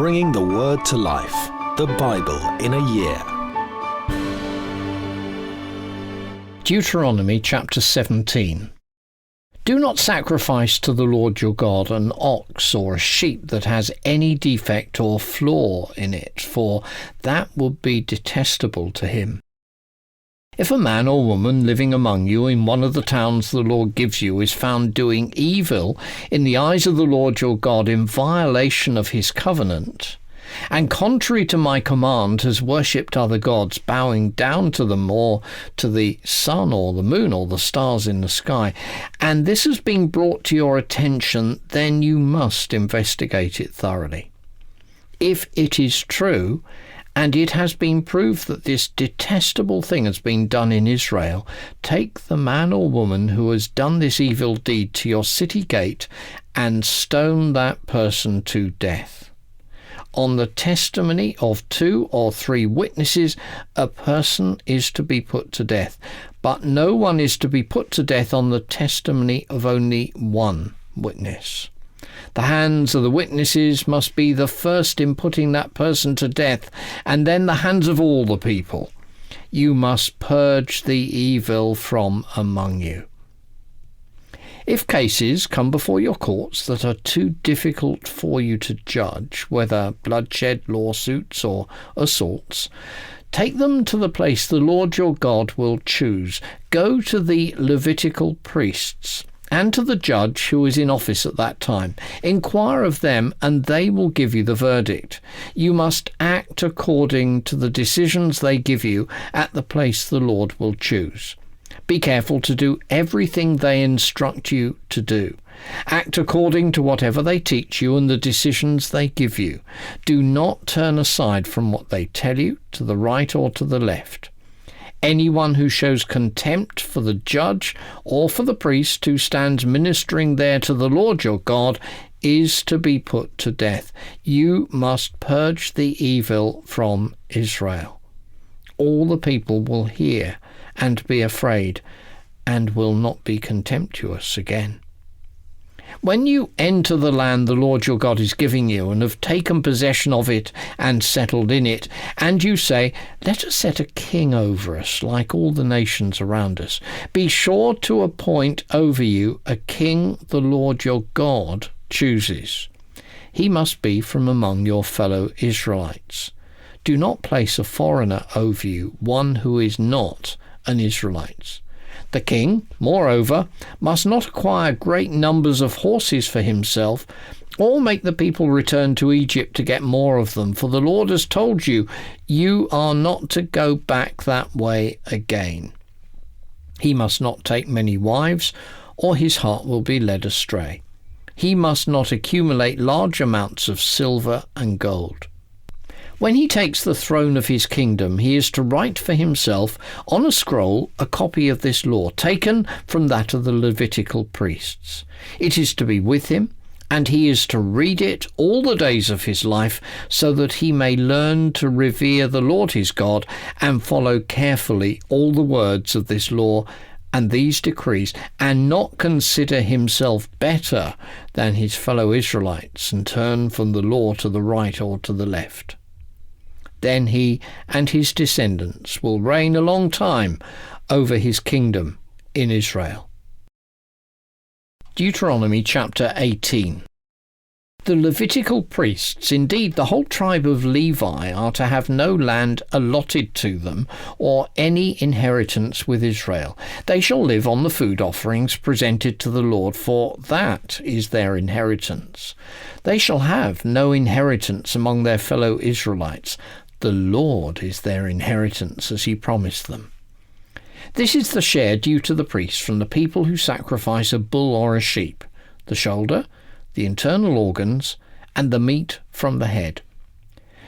bringing the Word to life, the Bible in a year. Deuteronomy chapter 17. Do not sacrifice to the Lord your God an ox or a sheep that has any defect or flaw in it, for that would be detestable to him. If a man or woman living among you in one of the towns the Lord gives you is found doing evil in the eyes of the Lord your God in violation of his covenant, and contrary to my command has worshipped other gods, bowing down to them or to the sun or the moon or the stars in the sky, and this has been brought to your attention, then you must investigate it thoroughly. If it is true, and it has been proved that this detestable thing has been done in Israel, take the man or woman who has done this evil deed to your city gate and stone that person to death. On the testimony of 2 or 3 witnesses, a person is to be put to death, but no one is to be put to death on the testimony of only 1 witness. The hands of the witnesses must be the first in putting that person to death, and then the hands of all the people. You must purge the evil from among you. If cases come before your courts that are too difficult for you to judge, whether bloodshed, lawsuits, or assaults, take them to the place the Lord your God will choose. Go to the Levitical priests and to the judge who is in office at that time. Inquire of them, and they will give you the verdict. You must act according to the decisions they give you at the place the Lord will choose. Be careful to do everything they instruct you to do. Act according to whatever they teach you and the decisions they give you. Do not turn aside from what they tell you, to the right or to the left. Anyone who shows contempt for the judge or for the priest who stands ministering there to the Lord your God is to be put to death. You must purge the evil from Israel. All the people will hear and be afraid, and will not be contemptuous again. When you enter the land the Lord your God is giving you, and have taken possession of it and settled in it, and you say, "Let us set a king over us, like all the nations around us," be sure to appoint over you a king the Lord your God chooses. He must be from among your fellow Israelites. Do not place a foreigner over you, one who is not an Israelite. The king, moreover, must not acquire great numbers of horses for himself, or make the people return to Egypt to get more of them, for the Lord has told you, you are not to go back that way again. He must not take many wives, or his heart will be led astray. He must not accumulate large amounts of silver and gold. When he takes the throne of his kingdom, he is to write for himself on a scroll a copy of this law, taken from that of the Levitical priests. It is to be with him, and he is to read it all the days of his life, so that he may learn to revere the Lord his God and follow carefully all the words of this law and these decrees, and not consider himself better than his fellow Israelites, and turn from the law to the right or to the left. Then he and his descendants will reign a long time over his kingdom in Israel. Deuteronomy chapter 18. The Levitical priests, indeed the whole tribe of Levi, are to have no land allotted to them or any inheritance with Israel. They shall live on the food offerings presented to the Lord, for that is their inheritance. They shall have no inheritance among their fellow Israelites. The Lord is their inheritance, as he promised them. This is the share due to the priests from the people who sacrifice a bull or a sheep: the shoulder, the internal organs, and the meat from the head.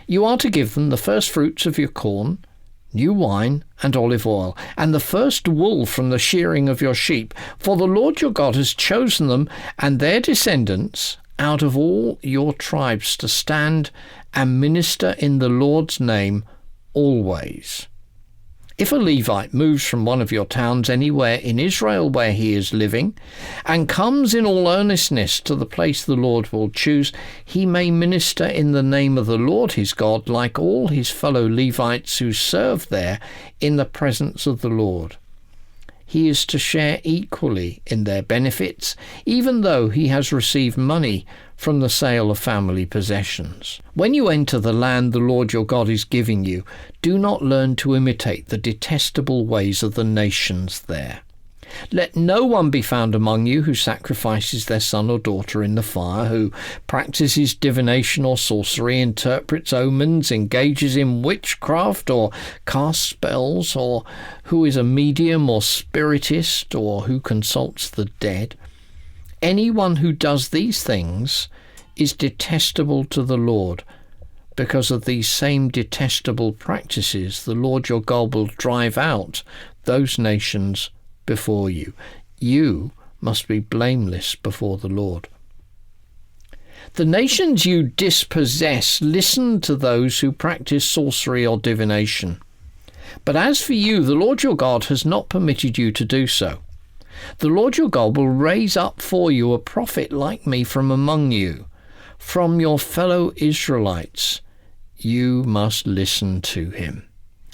You are to give them the first fruits of your corn, new wine, and olive oil, and the first wool from the shearing of your sheep, for the Lord your God has chosen them and their descendants out of all your tribes to stand and minister in the Lord's name always. If a Levite moves from one of your towns anywhere in Israel where he is living, and comes in all earnestness to the place the Lord will choose, he may minister in the name of the Lord his God, like all his fellow Levites who serve there in the presence of the Lord. He is to share equally in their benefits, even though he has received money from the sale of family possessions. When you enter the land the Lord your God is giving you, do not learn to imitate the detestable ways of the nations there. Let no one be found among you who sacrifices their son or daughter in the fire, who practices divination or sorcery, interprets omens, engages in witchcraft or casts spells, or who is a medium or spiritist, or who consults the dead. Anyone who does these things is detestable to the Lord. Because of these same detestable practices, the Lord your God will drive out those nations before you. You must be blameless before the Lord. The nations you dispossess listen to those who practice sorcery or divination. But as for you, the Lord your God has not permitted you to do so. The Lord your God will raise up for you a prophet like me from among you, from your fellow Israelites. You must listen to him.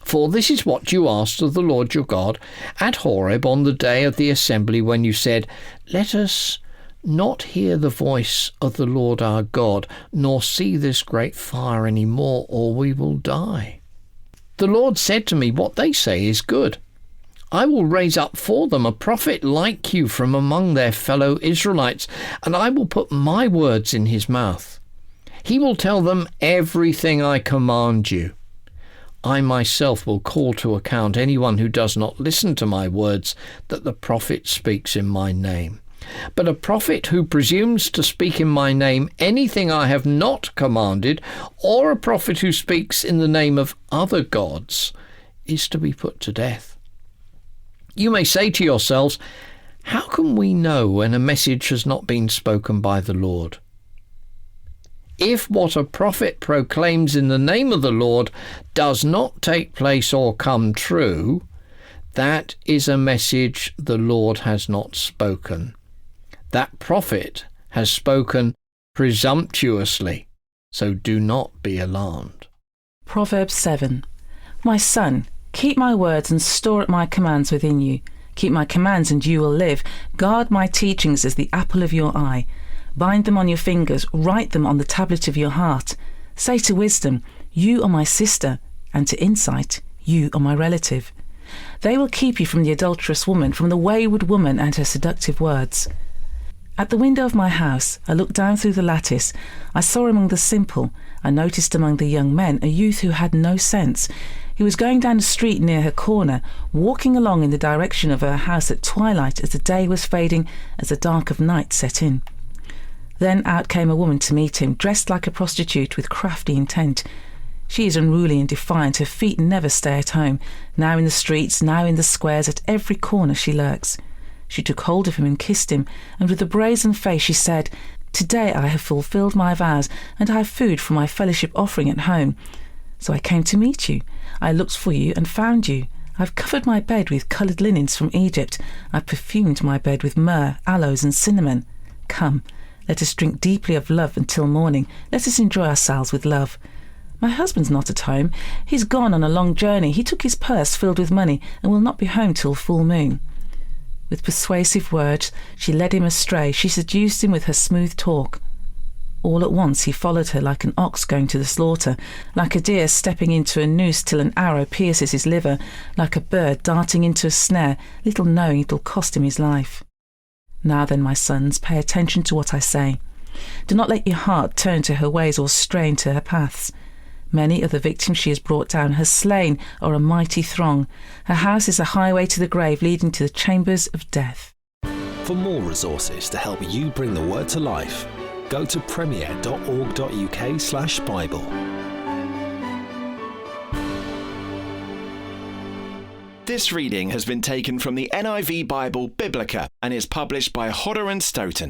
For this is what you asked of the Lord your God at Horeb on the day of the assembly, when you said, "Let us not hear the voice of the Lord our God, nor see this great fire any more, or we will die." The Lord said to me, "What they say is good. I will raise up for them a prophet like you from among their fellow Israelites, and I will put my words in his mouth. He will tell them everything I command you. I myself will call to account anyone who does not listen to my words that the prophet speaks in my name. But a prophet who presumes to speak in my name anything I have not commanded, or a prophet who speaks in the name of other gods, is to be put to death." You may say to yourselves, "How can we know when a message has not been spoken by the Lord?" If what a prophet proclaims in the name of the Lord does not take place or come true, that is a message the Lord has not spoken. That prophet has spoken presumptuously, so do not be alarmed. Proverbs 7. My son, keep my words and store up my commands within you. Keep my commands and you will live. Guard my teachings as the apple of your eye. Bind them on your fingers, write them on the tablet of your heart. Say to wisdom, you are my sister, and to insight, you are my relative. They will keep you from the adulterous woman, from the wayward woman and her seductive words. At the window of my house, I looked down through the lattice. I saw among the simple, I noticed among the young men, a youth who had no sense. He was going down a street near her corner, walking along in the direction of her house at twilight as the day was fading, as the dark of night set in. Then out came a woman to meet him, dressed like a prostitute with crafty intent. She is unruly and defiant, her feet never stay at home. Now in the streets, now in the squares, at every corner she lurks. She took hold of him and kissed him, and with a brazen face she said, "Today I have fulfilled my vows, and I have food for my fellowship offering at home. So I came to meet you. I looked for you and found you. I've covered my bed with coloured linens from Egypt. I've perfumed my bed with myrrh, aloes and cinnamon. Come, let us drink deeply of love until morning. Let us enjoy ourselves with love. My husband's not at home. He's gone on a long journey. He took his purse filled with money and will not be home till full moon." With persuasive words she led him astray. She seduced him with her smooth talk. All at once he followed her like an ox going to the slaughter, like a deer stepping into a noose till an arrow pierces his liver, like a bird darting into a snare, little knowing it will cost him his life. Now then, my sons, pay attention to what I say. Do not let your heart turn to her ways or stray into her paths. Many of the victims she has brought down, her slain are a mighty throng. Her house is a highway to the grave, leading to the chambers of death. For more resources to help you bring the word to life, go to premier.org.uk/Bible. This reading has been taken from the NIV Bible Biblica and is published by Hodder and Stoughton.